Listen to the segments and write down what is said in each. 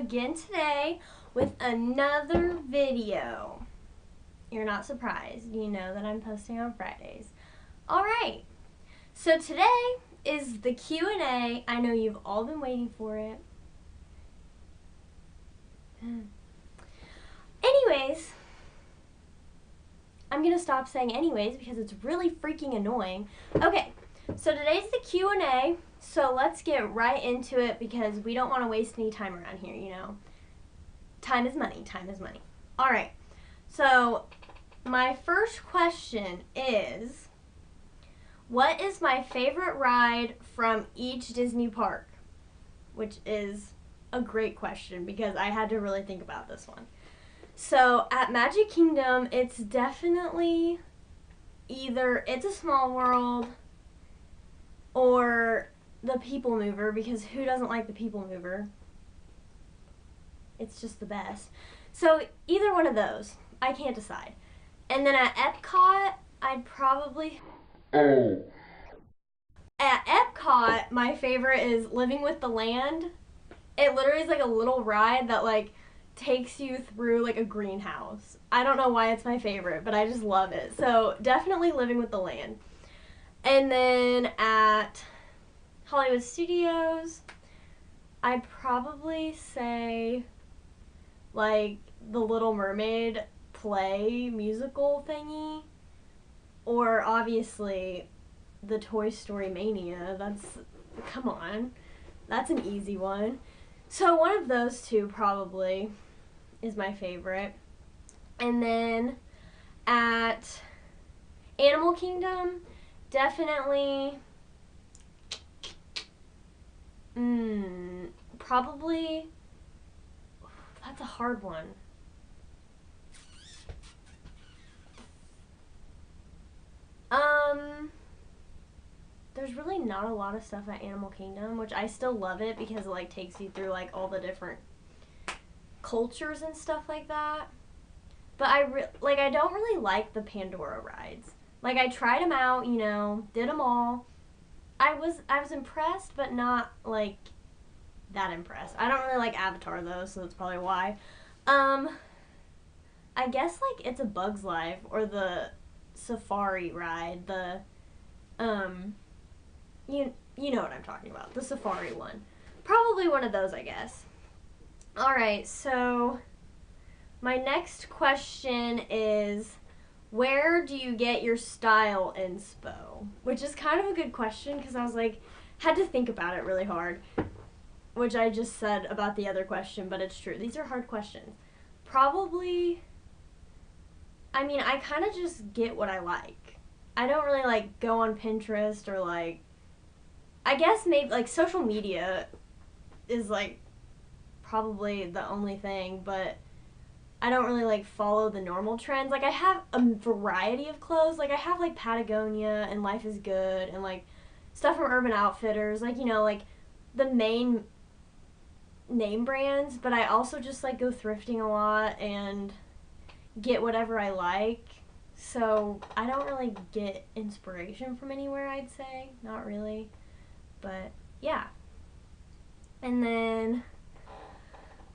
again today with another video. You're not surprised. You know that I'm posting on Fridays. Alright, so today is the Q&A. I know you've all been waiting for it. Anyways, I'm going to stop saying anyways because it's really freaking annoying. Okay, so today's the Q&A, so let's get right into it because we don't want to waste any time around here, you know. Time is money, time is money. Alright, so my first question is, what is my favorite ride from each Disney park? Which is a great question because I had to really think about this one. So at Magic Kingdom, it's definitely either It's a Small World or the People Mover, because who doesn't like the People Mover? It's just the best. So either one of those. I can't decide. And then at Epcot, I'd probably... At Epcot, my favorite is Living with the Land. It literally is like a little ride that like takes you through like a greenhouse. I don't know why it's my favorite, but I just love it. So definitely Living with the Land. And then at Hollywood Studios, I'd probably say like the Little Mermaid play musical thingy, or obviously the Toy Story Mania. Come on, that's an easy one. So one of those two probably is my favorite. And then at Animal Kingdom, definitely probably, that's a hard one. There's really not a lot of stuff at Animal Kingdom, which I still love it because it like takes you through like all the different cultures and stuff like that. But I don't really like the Pandora rides. Like I tried them out, you know, did them all. I was impressed, but not like that impressed. I don't really like Avatar though, so that's probably why. I guess like It's a Bug's Life or the Safari ride, the you know what I'm talking about, the Safari one. Probably one of those, I guess. Alright, so my next question is, where do you get your style inspo? Which is kind of a good question because I was like, had to think about it really hard, which I just said about the other question, but it's true. These are hard questions. Probably, I mean, I kind of just get what I like. I don't really like go on Pinterest or like, I guess maybe like social media is like probably the only thing, but I don't really like follow the normal trends. Like I have a variety of clothes. Like I have like Patagonia and Life is Good and like stuff from Urban Outfitters, like, you know, like the main name brands, but I also just like go thrifting a lot and get whatever I like. So I don't really get inspiration from anywhere, I'd say. Not really. But yeah. And then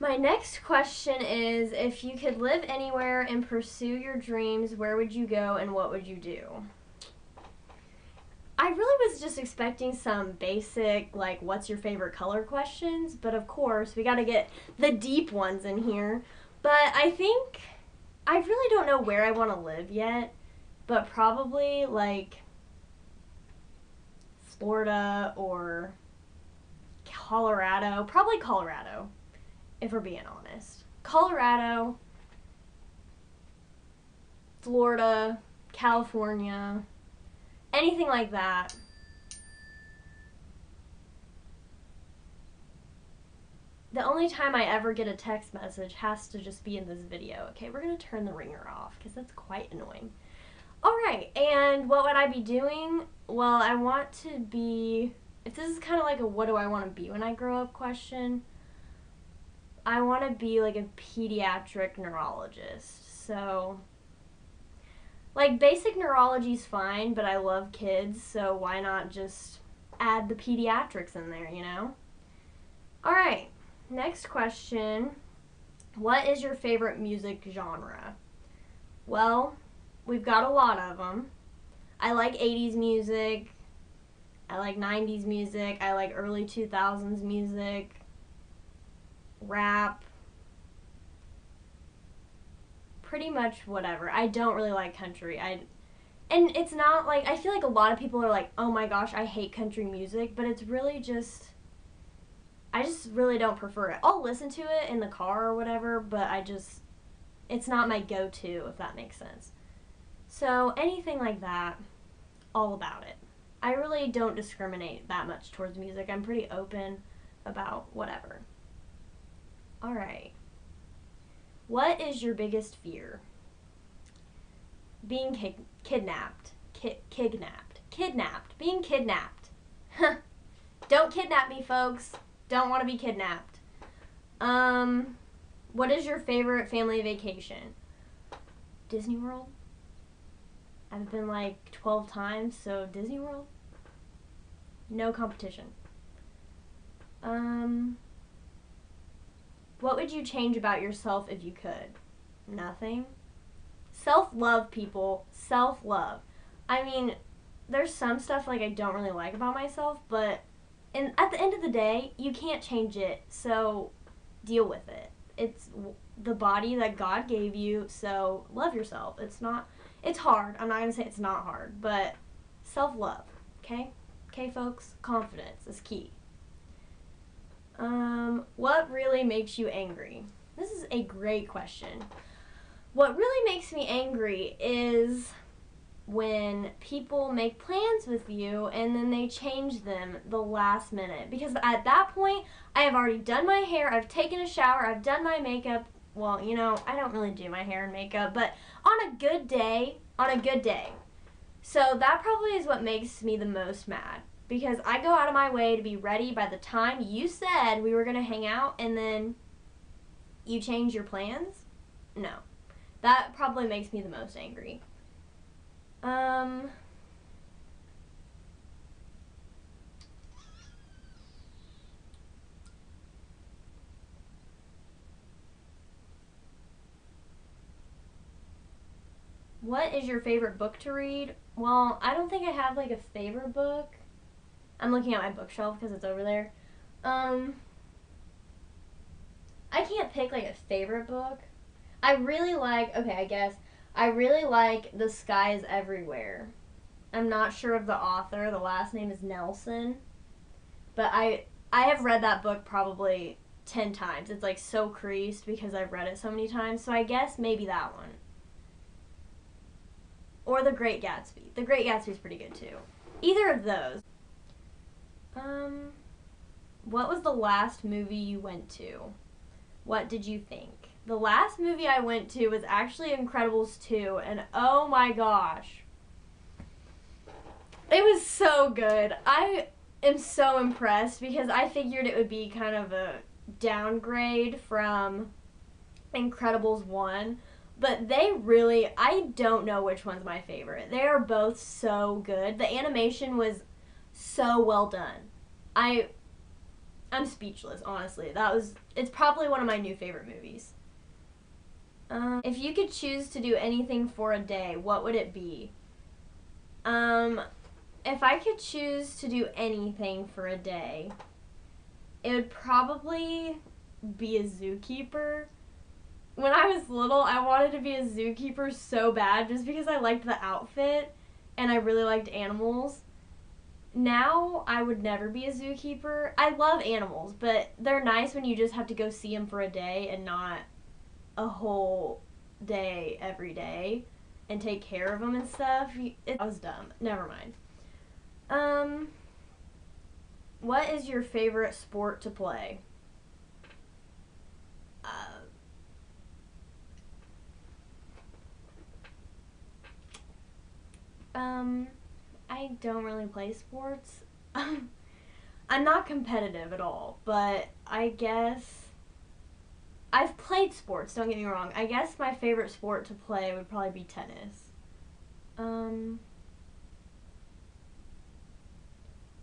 my next question is, if you could live anywhere and pursue your dreams, where would you go and what would you do? I really was just expecting some basic, like, what's your favorite color questions, but of course, we gotta get the deep ones in here. But I think, I really don't know where I want to live yet, but probably, like, Florida or Colorado. Probably Colorado, if we're being honest. Colorado, Florida, California, anything like that. The only time I ever get a text message has to just be in this video. Okay, we're going to turn the ringer off because that's quite annoying. Alright, and what would I be doing? Well, I want to be, if this is kind of like a what do I want to be when I grow up question, I want to be like a pediatric neurologist. So, like, basic neurology's fine, but I love kids, so why not just add the pediatrics in there, you know? Alright, next question. What is your favorite music genre? Well, we've got a lot of them. I like 80s music. I like 90s music. I like early 2000s music. Rap. Pretty much whatever. I don't really like country. And it's not like, I feel like a lot of people are like, oh my gosh, I hate country music, but it's really just, I just really don't prefer it. I'll listen to it in the car or whatever, but it's not my go-to, if that makes sense. So anything like that, all about it. I really don't discriminate that much towards music. I'm pretty open about whatever. All right. What is your biggest fear? Being kidnapped. Kidnapped. Being kidnapped. Don't kidnap me, folks. Don't want to be kidnapped. What is your favorite family vacation? Disney World. I've been like 12 times, so Disney World. No competition. What would you change about yourself if you could? Nothing. Self-love, people. Self-love. I mean, there's some stuff like I don't really like about myself, but at the end of the day, you can't change it, so deal with it. It's the body that God gave you, so love yourself. It's hard. I'm not going to say it's not hard, but self-love, okay? Okay, folks? Confidence is key. What really makes you angry? This is a great question. What really makes me angry is when people make plans with you and then they change them the last minute. Because at that point, I have already done my hair, I've taken a shower, I've done my makeup. Well, I don't really do my hair and makeup, but on a good day. So that probably is what makes me the most mad. Because I go out of my way to be ready by the time you said we were going to hang out and then you change your plans? No. That probably makes me the most angry. What is your favorite book to read? Well, I don't think I have like a favorite book. I'm looking at my bookshelf because it's over there. I can't pick like a favorite book. I really like The Sky is Everywhere. I'm not sure of the author. The last name is Nelson. But I have read that book probably 10 times. It's like so creased because I've read it so many times. So I guess maybe that one. Or The Great Gatsby. The Great Gatsby is pretty good too. Either of those. What was the last movie you went to? What did you think? The last movie I went to was actually Incredibles 2, and oh my gosh. It was so good. I am so impressed because I figured it would be kind of a downgrade from Incredibles 1, but I don't know which one's my favorite. They are both so good. The animation was so well done. I'm speechless, honestly. It's probably one of my new favorite movies. If you could choose to do anything for a day, what would it be? If I could choose to do anything for a day, it would probably be a zookeeper. When I was little, I wanted to be a zookeeper so bad just because I liked the outfit and I really liked animals. Now, I would never be a zookeeper. I love animals, but they're nice when you just have to go see them for a day and not a whole day every day and take care of them and stuff. It was dumb. Never mind. What is your favorite sport to play? I don't really play sports. I'm not competitive at all, but I guess I've played sports, don't get me wrong. I guess my favorite sport to play would probably be tennis.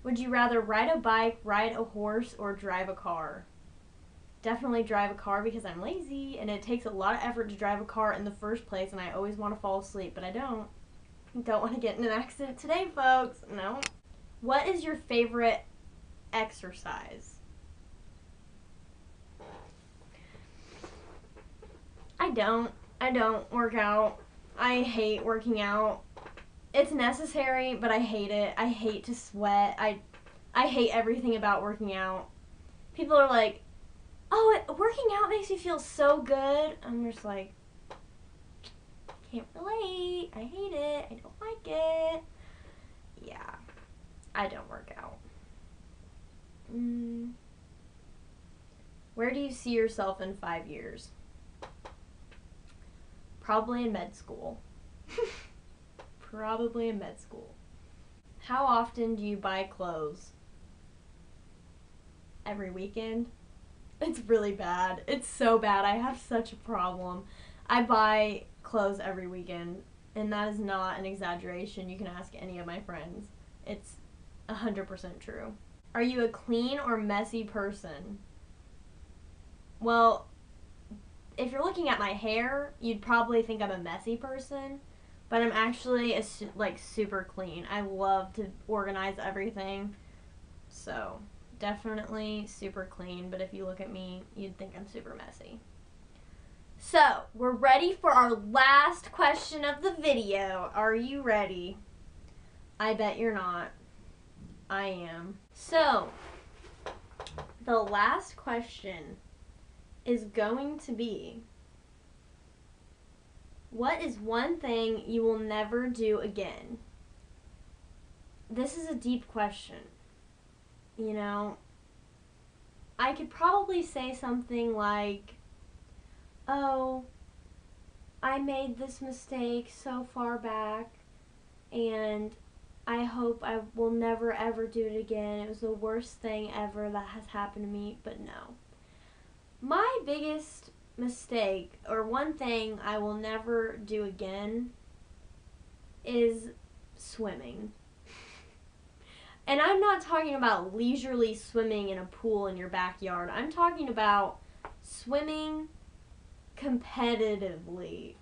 Would you rather ride a bike, ride a horse, or drive a car? definitely drive a car because I'm lazy and it takes a lot of effort to drive a car in the first place, and I always want to fall asleep, but I don't. Don't want to get in an accident today, folks. No. What is your favorite exercise? I don't work out. I hate working out. It's necessary, but I hate it. I hate to sweat. I hate everything about working out. People are like, oh, working out makes you feel so good. I'm just like, can't relate. I hate it. I don't like it. Yeah, I don't work out. Where do you see yourself in 5 years? Probably in med school. Probably in med school. How often do you buy clothes? Every weekend. It's really bad. It's so bad. I have such a problem. I buy clothes every weekend, and that is not an exaggeration. You can ask any of my friends. It's 100% true. Are you a clean or messy person? Well, if you're looking at my hair, you'd probably think I'm a messy person, but I'm actually super clean. I love to organize everything, so definitely super clean, but if you look at me, you'd think I'm super messy. So, we're ready for our last question of the video. Are you ready? I bet you're not. I am. So, the last question is going to be, what is one thing you will never do again? This is a deep question. You know, I could probably say something like, oh, I made this mistake so far back, and I hope I will never ever do it again. It was the worst thing ever that has happened to me, but no. My biggest mistake, or one thing I will never do again, is swimming. And I'm not talking about leisurely swimming in a pool in your backyard. I'm talking about swimming competitively.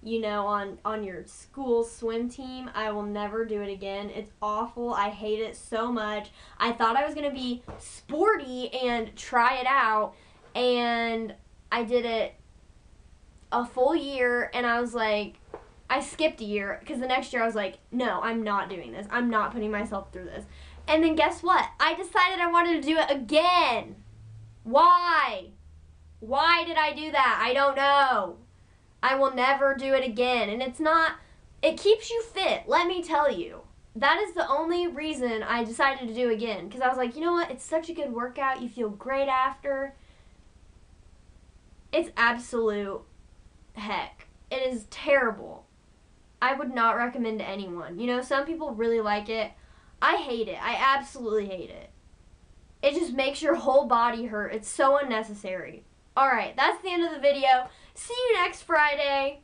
You know, on your school swim team. I will never do it again. It's awful. I hate it so much. I thought I was going to be sporty and try it out, and I did it a full year, and I was like, I skipped a year, because the next year I was like, no, I'm not doing this. I'm not putting myself through this. And then guess what? I decided I wanted to do it again. Why? Why did I do that? I don't know. I will never do it again. And it keeps you fit, let me tell you. That is the only reason I decided to do it again. Because I was like, you know what? It's such a good workout. You feel great after. It's absolute heck. It is terrible. I would not recommend to anyone. You know, some people really like it. I hate it. I absolutely hate it. It just makes your whole body hurt. It's so unnecessary. Alright, that's the end of the video. See you next Friday.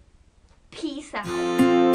Peace out.